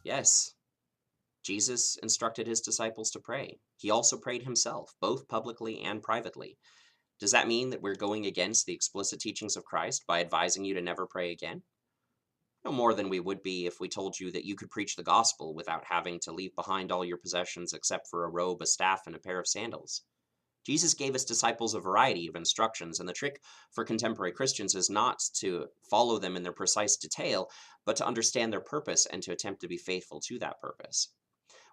Yes, Jesus instructed his disciples to pray. He also prayed himself, both publicly and privately. Does that mean that we're going against the explicit teachings of Christ by advising you to never pray again? No more than we would be if we told you that you could preach the gospel without having to leave behind all your possessions except for a robe, a staff, and a pair of sandals. Jesus gave his disciples a variety of instructions, and the trick for contemporary Christians is not to follow them in their precise detail, but to understand their purpose and to attempt to be faithful to that purpose.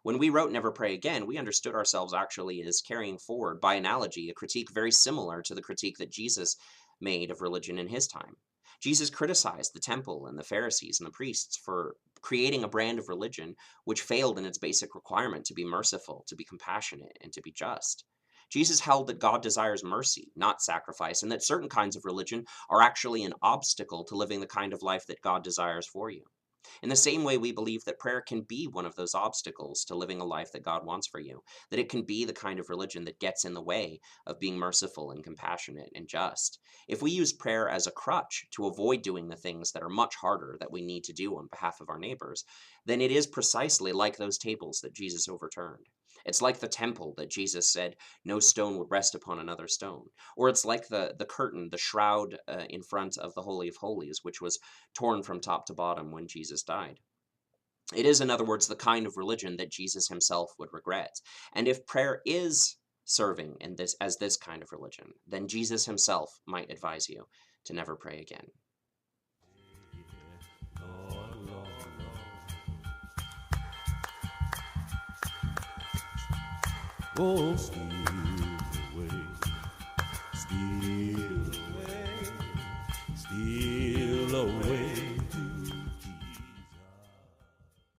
When we wrote Never Pray Again, we understood ourselves actually as carrying forward, by analogy, a critique very similar to the critique that Jesus made of religion in his time. Jesus criticized the temple and the Pharisees and the priests for creating a brand of religion which failed in its basic requirement to be merciful, to be compassionate, and to be just. Jesus held that God desires mercy, not sacrifice, and that certain kinds of religion are actually an obstacle to living the kind of life that God desires for you. In the same way, we believe that prayer can be one of those obstacles to living a life that God wants for you, that it can be the kind of religion that gets in the way of being merciful and compassionate and just. If we use prayer as a crutch to avoid doing the things that are much harder that we need to do on behalf of our neighbors, then it is precisely like those tables that Jesus overturned. It's like the temple that Jesus said no stone would rest upon another stone. Or it's like the curtain, the shroud in front of the Holy of Holies, which was torn from top to bottom when Jesus died. It is, in other words, the kind of religion that Jesus himself would regret. And if prayer is serving in this as this kind of religion, then Jesus himself might advise you to never pray again. Lord, Lord, Lord. Oh, steal away, steal away.